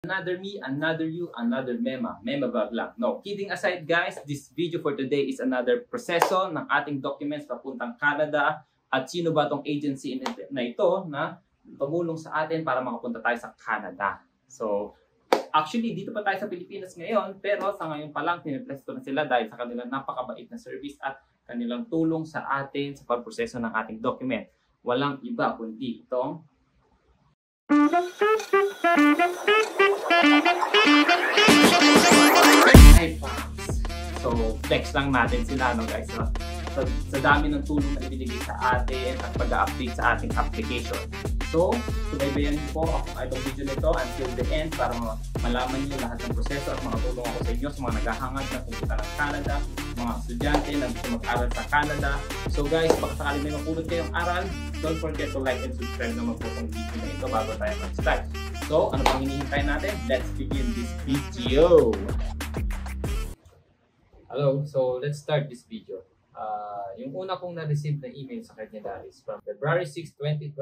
Another me, another you, another mema. Mema bag lang. No, kidding aside guys, this video for today is another proseso ng ating documents papuntang Canada. At sino ba tong agency na ito na tumulong sa atin para makapunta tayo sa Canada. So, actually, dito pa tayo sa Pilipinas ngayon, pero sa ngayon pa lang, pinipress ko na sila dahil sa kanilang napakabait na service at kanilang tulong sa atin sa pagproseso ng ating document. Walang iba kundi itong iPhones. So, flex lang natin sila, no guys. No? Sa dami ng tulong na ibinigay sa atin at pag-update sa ating application. So, subaybayan po ako itong video nito until the end para malaman niyo lahat ng proseso at mga tulong ako sa inyo sa mga naghahangad na pupunta ng Canada, mga estudyante na gusto mag-aral sa Canada. So guys, baka sakali may mapulot kayong aral, don't forget to like and subscribe naman po itong video na ito bago tayo mag-start. So, ano pang hinihintay natin? Let's begin this video! Hello, so let's start this video. Yung una kong na-receive na email sa kanya dahil is from February 6, 2024.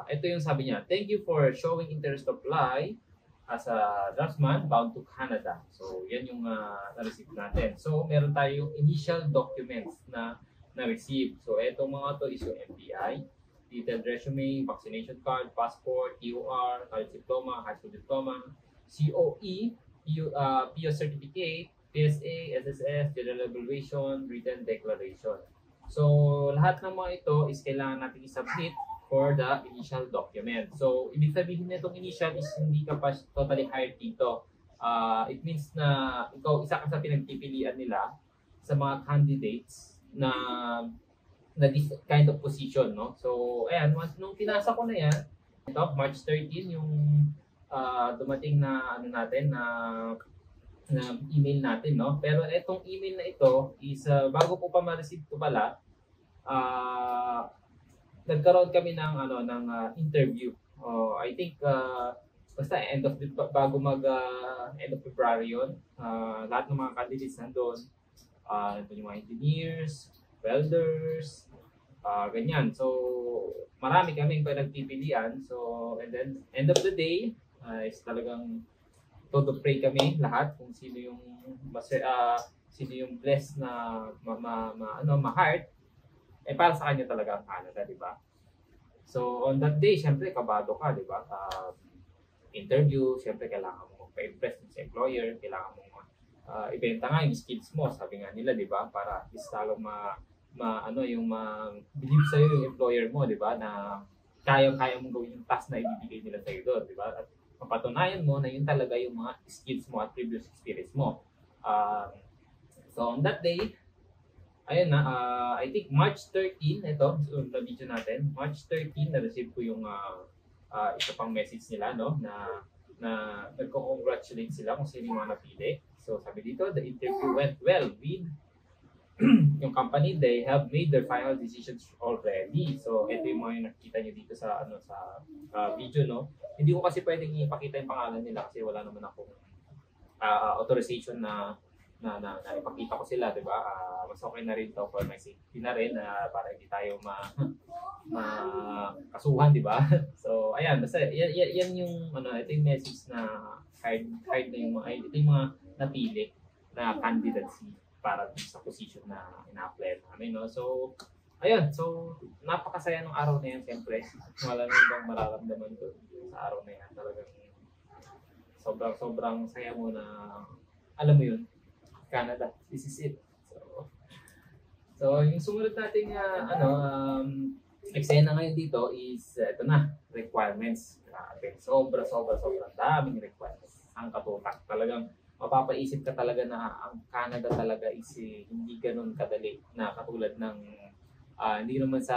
Ito yung sabi niya, thank you for showing interest to apply as a draftsman bound to Canada. So, yan yung na-receive natin. So, meron tayong initial documents na na-receive. So, etong mga to is yung MPI, detailed resume, vaccination card, passport, TOR, college diploma, high school diploma, COE, PO certificate, PSA, SSS, general evaluation, written declaration. So, lahat ng mga ito is kailangan natin i-submit for the initial document. So, ibig sabihin na itong initial is hindi ka pa totally hired dito. It means na ikaw isa ka sa pinagpipilian nila sa mga candidates na this kind of position, no? So, ayan, nung pinasa ko na yan, ito, March 13, yung dumating na ano natin na email natin, no? Pero itong email na ito is bago po pa ma-receive ko pala, nagkaroon kami ng interview. I think basta bago end of February 'yon. Lahat ng mga candidates nandoon, yung mga engineers, welders, ganyan. So marami kaming pinagpipilian. So and then end of the day is talagang todo pray kami lahat kung sino yung blessed na ma-heart para sa kanya talaga ang Canada, di ba? So on that day, syempre kabado ka, di ba? Interview, syempre kailangan mo magpa-impress sa employer, kailangan mo ibenta nga yung skills mo, sabi nga nila, di ba? Para at least talo believe sa'yo yung employer mo, di ba? Na kaya mong gawin yung task na ibibigay nila sa'yo doon, di ba? At mapatunayan mo na yun talaga yung mga skills mo at previous experience mo. So on that day, ayun na, I think March 13, ito, so the video natin, March 13, na-receive ko yung isa pang message nila, no, na nagko-congratulate sila kung sino yung mga napili. So sabi dito, the interview went well with yung company. They have made their final decisions already. So ito yung mga nakikita nyo dito sa video, no. Hindi ko kasi pwedeng ipakita yung pangalan nila kasi wala naman akong authorization na ipakita ko sila, di ba? Mas okay na rin to for my safety na rin para hindi tayo kasuhan, di ba? So ayan, basta yan yung ito yung message na hard na yung ito yung mga napili na candidacy para sa position na ina-apply namin, no? So ayun, so napakasaya ng araw na yan, siyempre. Wala nang ibang mararamdaman ko sa araw na yan. Talagang sobrang saya mo na, alam mo yun, Canada, this is it. So yung sumunod nating eksena ngayon dito is ito na, requirements. Grabe, sobrang daming requirements. Ang katutak, talagang mapapaisip ka talaga na ang Canada talaga is hindi ganun kadali na katulad ng hindi naman sa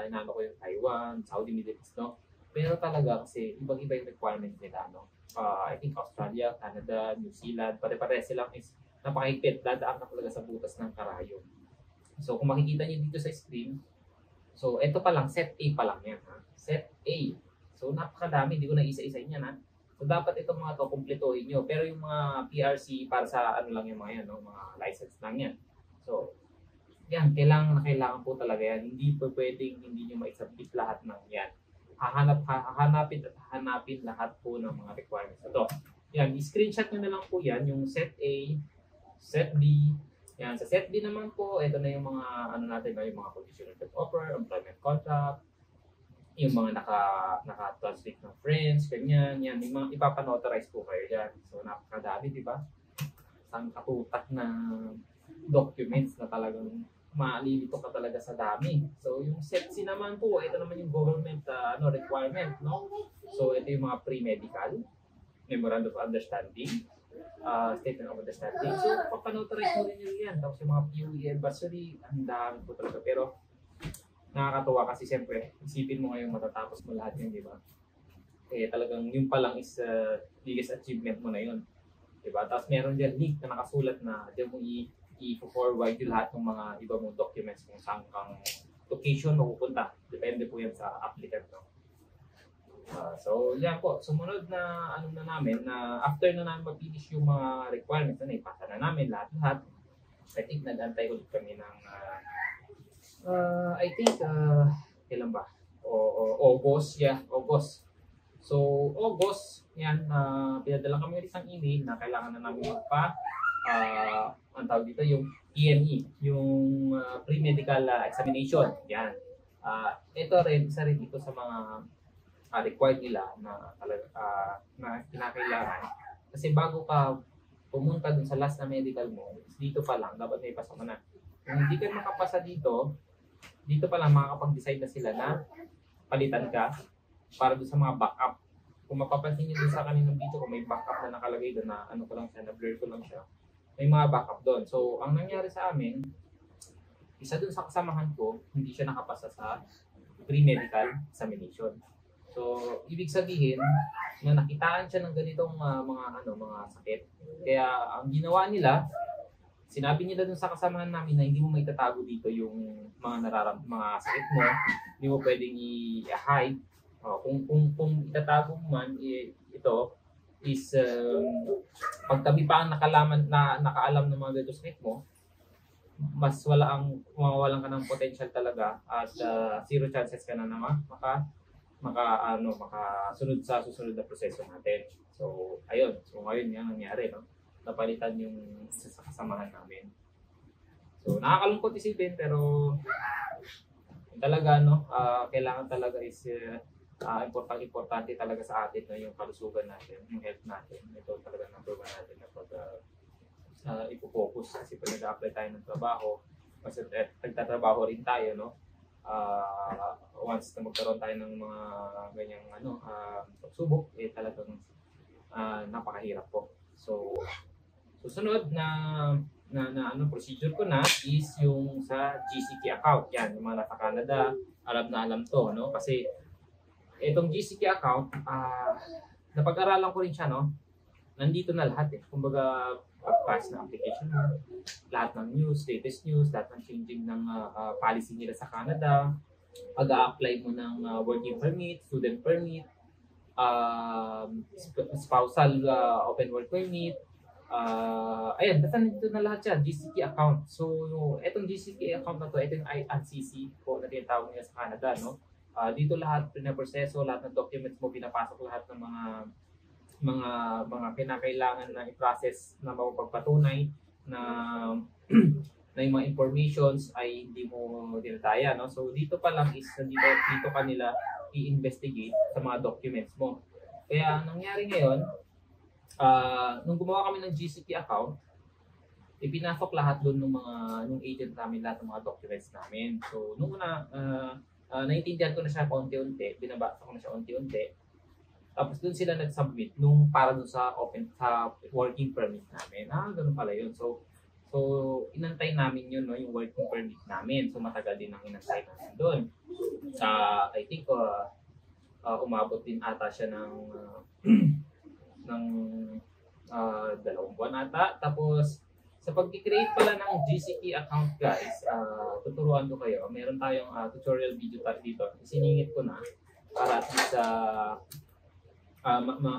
inano ko yung Taiwan, Saudi, Middle East, no? Pero talaga kasi ibang-iba yung requirements nila, no? I think Australia, Canada, New Zealand, pare-pare silang is napakahigpit, dadaan ka talaga sa butas ng karayom. So kung makikita niyo dito sa screen, so ito pa lang, set A pa lang yan, ha? Set A. So napakadami, hindi ko na isa-isahin yan, ha? So dapat itong mga to kumpletuhin nyo. Pero yung mga PRC para sa lang yung mga yan, no? Mga license lang yan. So yan, kailangan po talaga yan. Hindi po pwedeng hindi nyo ma-submit lahat ng yan. hahanapin lahat po ng mga requirements na to. Yan, i-screenshot nyo na lang po yan, yung set A, set B. Yan, sa set B naman po, ito na yung mga ano natin, yung mga conditional job offer, employment contract, yung mga naka-translate ng friends, ganyan, yan, yung mga ipapanotarize po kayo dyan. So, napakadami, di ba? Isang katutak na documents na talagang malilito ka talaga sa dami. So, yung set C naman po, ito naman yung government requirement, no? So, ito yung mga pre-medical, memorandum of understanding, statement of understanding. So, papanotarize mo rin yun yan. Tapos yung mga PUE advisory, ang dami po talaga. Pero, nakakatuwa kasi siyempre, isipin mo ngayong matatapos mo lahat yun, di ba? Eh, talagang yun pa lang is biggest achievement mo na yun. Di ba? Tapos meron dyan link na nakasulat na dyan mo i-forward yung lahat ng mga iba mong documents kung saan kang location mapupunta. Depende po yan sa applicant. No? So, yan po. Sumunod na ano na namin, na after na namin ma-finish yung mga requirements na ipasa na namin lahat-lahat. I think nag-antay ulit kami ng kailan ba? August, yeah, August. So, August, yan, pinadala kami ulit isang email na kailangan na namin ang tawag dito, yung PME, yung pre-medical examination. Yan. Ito rin, isa rin dito sa mga required nila na talaga na kinakailangan. Kasi bago ka pumunta dun sa last na medical mo, dito pa lang, dapat may pasa mo na. Kung hindi ka makapasa dito pa lang makakapag-decide na sila na palitan ka para doon sa mga backup. Kung mapapansin nyo doon sa kaninang dito, kung may backup na nakalagay doon na ano ko lang siya, na-blur ko lang siya, may mga backup doon. So, ang nangyari sa amin, isa doon sa kasamahan ko, hindi siya nakapasa sa pre-medical examination. So, ibig sabihin na nakitaan siya ng ganitong mga sakit. Kaya ang ginawa nila, sinabi nila dun sa kasamahan namin na hindi mo maitatago dito yung mga sakit mo, hindi mo pwedeng i-hide. Kung itatago mo man, ito is pagtabi pa ang nakaalam ng mga ganito sakit mo, mas mawawalan ka ng potential talaga at zero chances ka na makasunod sa susunod na proseso natin. So, ayun. So, ngayon yan nangyari, no? Napalitan yung isa sa kasamahan namin. So, nakakalungkot isipin, pero talaga, no? Kailangan talaga is importante talaga sa atin, no? Yung kalusugan natin, yung health natin. Ito talaga number one natin na pag ipo-focus. Kasi pag nag-apply tayo ng trabaho, kasi nagtatrabaho rin tayo, no? Once na magkaroon tayo ng mga ganyang pagsubok, talagang napakahirap po. So, susunod na procedure ko na is yung sa GCK account. Yan, yung mga nasa Canada, alam to, no? Kasi itong GCK account, napag-aralan ko rin siya, no? Nandito na lahat eh. Kumbaga, pag-pass na application mo, lahat ng news, latest news, lahat ng changing ng policy nila sa Canada, pag-a-apply mo ng working permit, student permit, spousal open work permit, ayan, basta nandito na lahat yan, GCK account. So, etong GCK account na to, ito yung IRCC po na tinatawag nila sa Canada, no? Dito lahat pinaproseso, lahat ng documents mo, pinapasok lahat ng mga kinakailangan na i-process na mapagpatunay na na yung mga informations ay hindi mo dinataya, no? So, dito pa lang is, dito kanila i-investigate sa mga documents mo. Kaya, nangyari ngayon, nung gumawa kami ng GCP account, ipinasok lahat doon ng agent namin, lahat ng mga documents namin. So, nung una, naiintindihan ko na siya unti-unti, binabasa ko na siya unti-unti. Tapos doon sila nag-submit para doon sa working permit namin. Ganun pala yun. So inantay namin yun, no, yung working permit namin. So, matagal din ang inantay namin doon. I think, umabot din ata siya ng 2 buwan ata. Tapos, sa pag-create pala ng GCP account, guys, tuturuan ko kayo. Meron tayong tutorial video dito. Siningit ko na para at least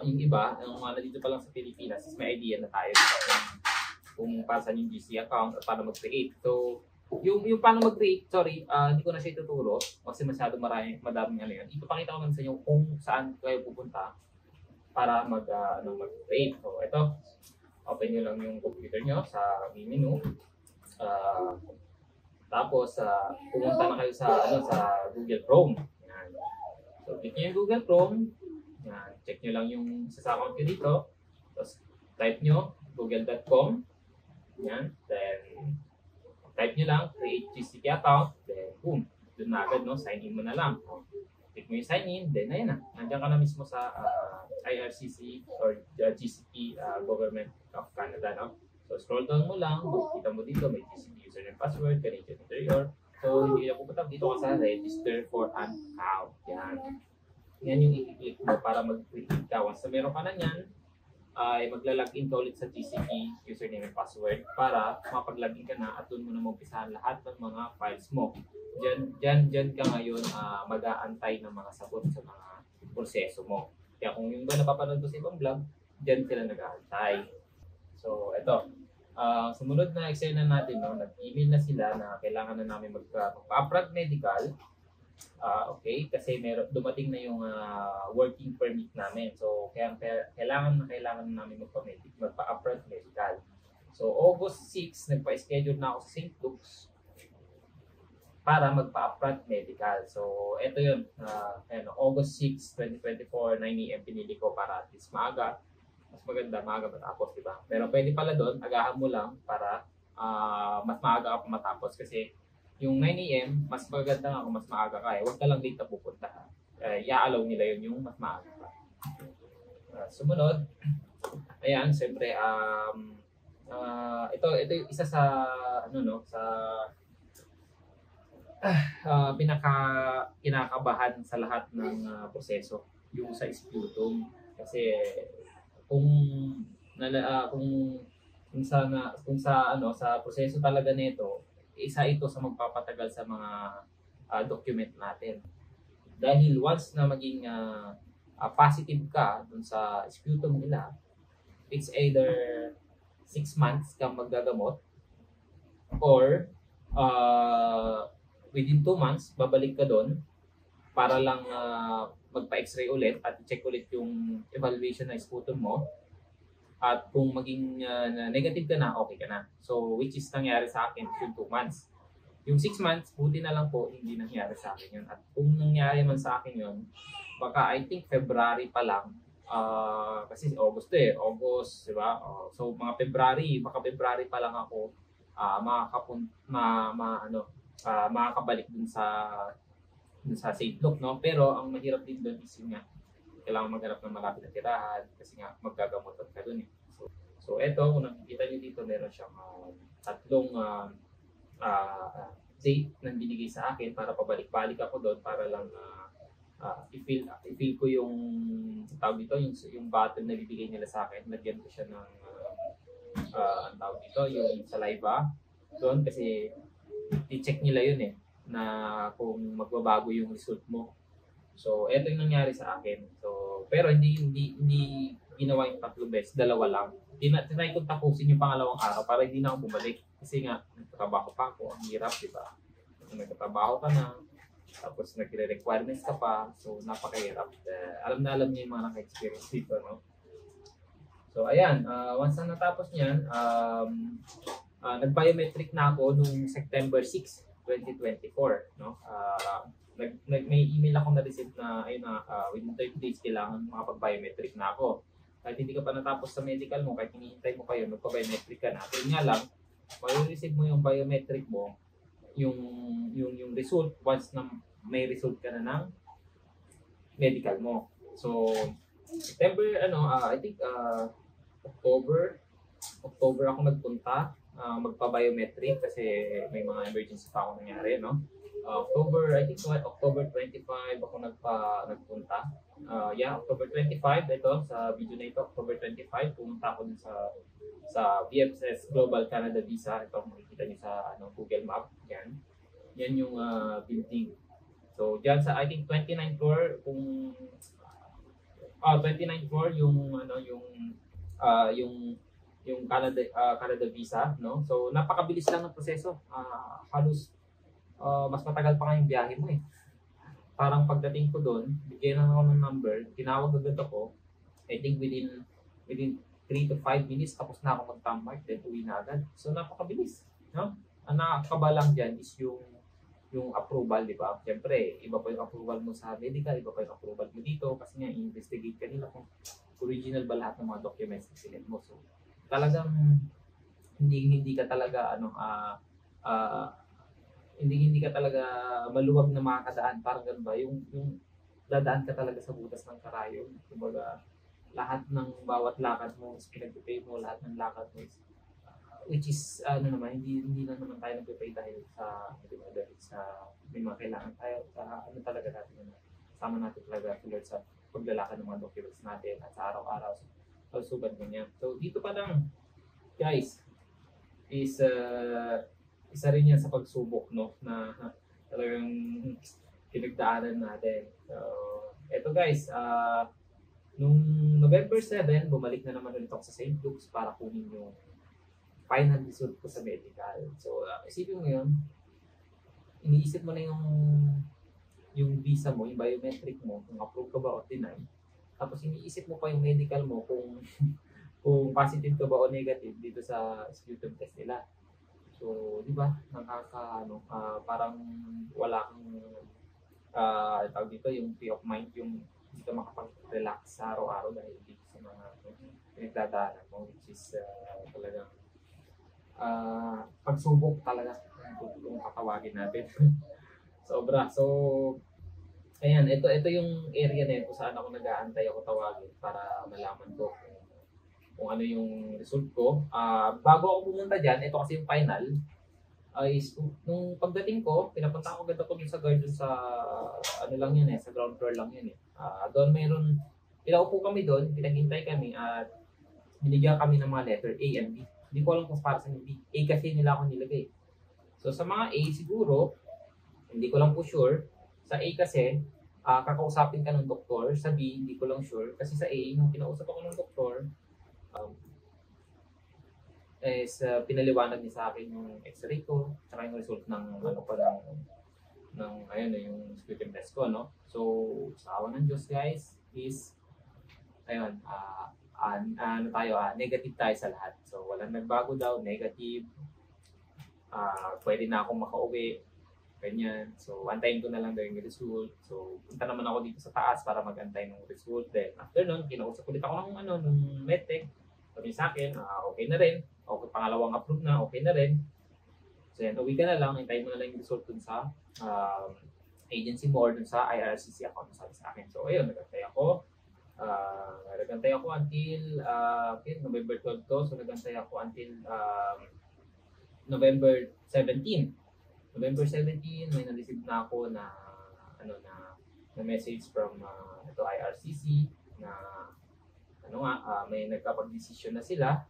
yung iba, yung mga dito pa lang sa Pilipinas, may idea na tayo kung para saan yung GC account at para mag-create. So, yung paano mag-create, sorry, hindi ko na siya ituturo kasi masyado madaming ano yan. Ipapakita ko lang sa inyo kung saan kayo pupunta para mag-create. So, ito, open nyo lang yung computer nyo sa main menu. Tapos, pumunta na kayo sa Google Chrome. Yan. So, click nyo yung Google Chrome. Yan. Check nyo lang yung sa account nyo dito. Tapos, type nyo google.com. Yan. Then, type nyo lang, create GCP account. Then, boom. Doon na agad, no? Sign in mo na lang. Click mo yung sign in. Then, ayun na. Nandiyan ka na mismo sa IRCC or GCP Government of Canada, no? So, scroll down mo lang. Makikita mo dito, may GCP username password, Canadian Interior. So, hindi na pupunta dito ka sa register for an account. Yan. Yan yung i-click mo para mag-create ka. Once na meron ka na yan, ay magla-login ka ulit sa GCP username and password para mapag-login ka na at doon mo na mag-umpisahan lahat ng mga files mo. Diyan ka ngayon mag-aantay ng mga sagot sa mga proseso mo. Kaya kung yung ba napapanood mo sa ibang vlog, diyan sila nag-aantay. So, ito. Sumunod na eksena natin, no, nag-email na sila na kailangan na namin mag-upfront medical. Okay, kasi dumating na yung working permit namin. So, kailangan na namin magpa-upfront medical. So, August 6, nagpa-schedule na ako sa St. Luke's para magpa-upfront medical. So, ito yun. August 6, 2024, 9 AM pinili ko para at least maaga. Mas maganda, maaga matapos, di ba? Pero pwede pala doon, agahan mo lang para mas maaga ka matapos kasi yung 9 AM, mas maganda nga kung mas maaga ka eh. Huwag ka lang late na pupunta. I-allow nila yun yung mas maaga ka. Sumunod, ayan, siyempre, ito yung isa sa, kinakabahan sa lahat ng proseso, yung sa sputum. Kasi, kung sa proseso talaga nito, isa ito sa magpapatagal sa mga document natin. Dahil once na maging positive ka dun sa sputum nila, it's either 6 months kang maggagamot or within 2 months, babalik ka dun para lang magpa-x-ray ulit at check ulit yung evaluation ng sputum mo. At kung maging negative ka na, okay ka na. So, which is nangyari sa akin yung 2 months. Yung 6 months, buti na lang po, hindi nangyari sa akin yun. At kung nangyari man sa akin yun, baka I think February pa lang. Kasi August August, di ba? So, mga baka February pa lang ako makakabalik dun sa St. Luke, no? Pero ang mahirap din doon is yun nga, kailangan maghanap ng malapit na tirahan kasi nga magagamotan ka dun eh. So eto, kung nakikita nyo dito, meron siyang tatlong date na binigay sa akin para pabalik-balik ako doon para lang i-feel ko yung tawag dito, yung bottle na bibigay nila sa akin. Lagyan ko siya ng ang tawag dito, yung saliva doon kasi i-check nila yun eh na kung magbabago yung result mo. So, ito yung nangyari sa akin. So, pero hindi ginawa yung 3 beses, 2 lang. Tinry kong tapusin yung pangalawang araw para hindi na ako bumalik. Kasi nga, nagtatrabaho pa ako. Ang hirap, di ba? Nagtatrabaho ka na, tapos nagre-requirements ka pa. So, napakahirap. Alam niyo yung mga naka-experience dito, no? So, ayan. Once na natapos niyan, nag-biometric na ako noong September 6, 2024, no? May email ako na-receive na within 30 days kailangan makapag-biometric na ako. Kahit hindi ka pa natapos sa medical mo, kahit hinihintay mo pa yun, magpa-biometric ka na. Pero nga lang, ma-receive mo yung biometric mo, yung result, once na may result ka na ng medical mo. So, September, I think October ako nagpunta, magpa-biometric kasi may mga emergency pa ako nangyari, no? October 25 ako nagpunta. October 25, ito sa video na ito, October 25, pumunta ako dun sa VFS Global Canada Visa. Ito makikita niyo sa Google Map, yan. Yan yung building. So, diyan sa I think 29th floor yung 29th floor yung yung Canada visa, no? So napakabilis lang ng proseso. Halos mas matagal pa nga yung biyahe mo eh. Parang pagdating ko doon, bigyan lang ako ng number, tinawag agad ako. I think within 3 to 5 minutes tapos na ako mag-tammark, then uwi na agad. So napakabilis, no? Ang nakakaba lang diyan is yung approval, di ba? Siyempre, iba pa yung approval mo sa medical, iba pa yung approval mo dito kasi nga i-investigate ka nila kung original ba lahat ng mga documents na sinend mo. So talagang hindi ka talaga hindi ka talaga maluwag na makakadaan, parang ganun ba? Yung dadaan ka talaga sa butas ng karayom. Kumbaga, lahat ng bawat lakad mo is pinag-pay mo, lahat ng lakad mo is which is hindi na naman tayo nagpe-pay dahil sa may mga kailangan tayo sa talaga natin sama natin talaga tulad sa paglalakad ng mga documents natin at sa araw-araw sa pagsuban ganyan. So dito pa lang guys is isa rin yan sa pagsubok, no, na talagang pinagdaanan natin. So eto guys, nung November 7, bumalik na naman ulit ako sa St. Luke's para kunin yung final result ko sa medical. So, isipin mo yun, iniisip mo na yung visa mo, yung biometric mo, kung approve ka ba o deny. Tapos iniisip mo pa yung medical mo kung kung positive ka ba o negative dito sa sputum test nila. So, di ba, parang wala kang tawag dito, yung peace of mind, yung hindi ka makapag-relax sa araw-araw dahil dito sa mga pinagdadaanan mo, which is talagang pagsubok talaga kung katawagin natin. Sobra. So, ayan, ito yung area na ito saan ako nag-aantay ako tawagin para malaman ko kung ano yung result ko. Bago ako pumunta dyan, ito kasi yung final, nung pagdating ko, pinapunta ako agad ako dun sa guard sa lang yun sa ground floor lang yun eh. Doon mayroon, pinaupo kami doon, pinaghintay kami at binigyan kami ng mga letter A and B. Hindi ko alam kung para sa B. A kasi nila ako nilagay. So sa mga A siguro, hindi ko lang po sure. Sa A kasi, kakausapin ka ng doktor. Sa B, hindi ko lang sure. Kasi sa A, nung kinausap ako ng doktor, pinaliwanag niya sa akin yung x-ray ko, tsaka yung result ng yung sputum test ko, no? So, sa awa ng Diyos guys, is ayun, negative tayo sa lahat. So, walang nagbago daw, negative. Pwede na akong makauwi. Ganyan. So, antayin ko na lang daw yung result. So, punta naman ako dito sa taas para mag-antay ng result. Then, after nun, kinausap ulit ako ng medtech. Sabi sa akin, okay na rin. Okay, pangalawang approve na, okay na rin. So, yan, uwi ka na lang. Antayin mo na lang yung result dun sa agency mo or dun sa IRCC account, sabi sa akin. So, ayun, nagantay ako. Nagantay ako until November 12 to. So nagantay ako until November 17. November 17 may na-receive na ako na message from IRCC na may nagkapag-decision na sila.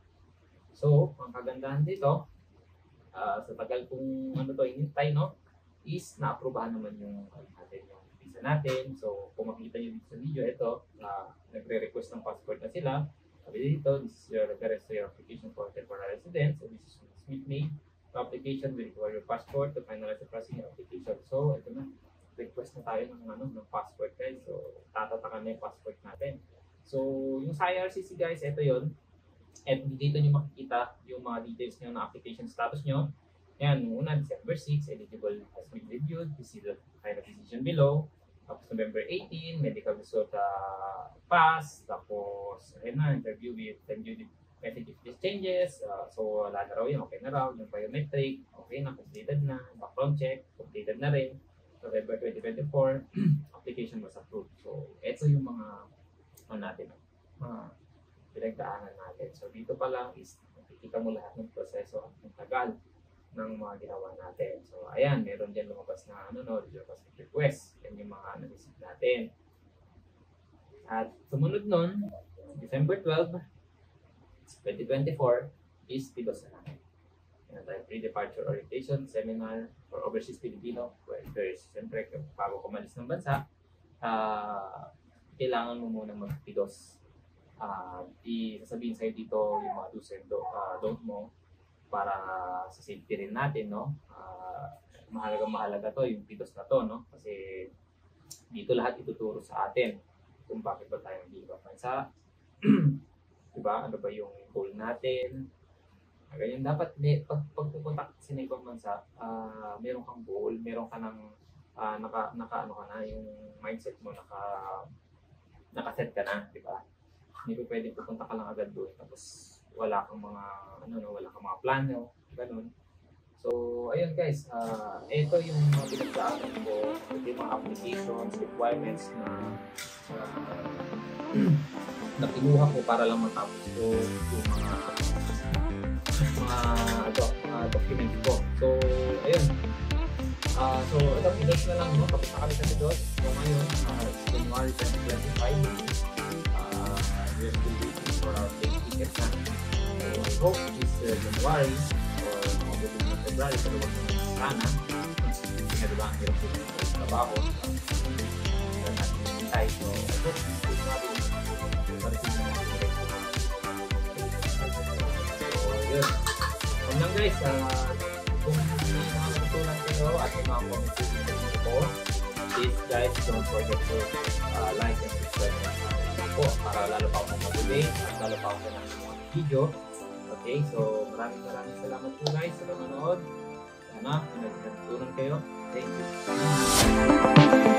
So ang kagandahan dito sa tagal kong inintay, no, is na-aprobahan naman yung visa natin. So, kung makita nyo dito sa video, ito, nagre-request ng passport na sila. Sabi dito, this is your application for temporary residence. So, this is submit application will require your passport to finalize the processing your application. So, ito na, request na tayo ng passport guys. So, tatatakan na yung passport natin. So, yung sa IRCC guys, ito yun. At dito nyo makikita yung mga details nyo ng application status nyo. Yan, una, December 6, eligible has been reviewed. You see the final decision below. Tapos November 18, medical result pass. Tapos, ayun na, interview with message if changes. So, wala na raw yun, okay na raw. Yung biometric, okay na, completed na. Background check, completed na rin. November 2024, application was approved. So, ito yung mga pinagdaanan natin. So, dito pa lang is nakikita mo lahat ng proseso at ng tagal ng mga ginawa natin. So, ayan, meron dyan lumabas na original passport request. Yan yung mga na-receive natin. At sumunod nun, December 12, 2024, is PIDOS na natin. Yan tayo, pre-departure orientation seminar for overseas Filipino. Siyempre, bago kumalis ng bansa, kailangan mo muna mag-PIDOS isasabihin sa'yo dito yung mga do's and don't mo para sa safety rin natin, no? Mahalaga to, yung pitos na to, no? Kasi dito lahat ituturo sa atin kung bakit ba tayo hindi bansa. Diba? Ano ba yung goal natin? Ganyan, dapat pag pupunta kasi ng ibang bansa, meron kang goal, meron ka ng ano ka na, yung mindset mo nakaset ka na, di ba? Hindi pa pwedeng pupunta ka lang agad doon tapos wala kang mga wala kang mga plano, ganun. So, ayun guys, ito yung mga pinagdaanan ko, ito yung mga applications, requirements na kinuha ko para lang matapos ko yung mga documents ko. So, ayun. So, ito, pidos na lang, no? Tapos na kami sa pidos. So, ngayon, January 2025, we're still waiting for our plane ticket na. So, I hope this January or beginning of February, pero wag naman sana. Kasi diba, ang hirap din yung trabaho. Kaya natin hintay. So, I hope this January, pa-receive na natin yung so, yun. Yun lang guys, kung may mga natutunan kayo at may mga comments ko, please guys, don't forget to like and subscribe na po para lalo pa ako mag-update at lalo pa ako ng mga video. Okay, so maraming salamat po guys sa panonood. Sana may natutunan kayo. Thank you.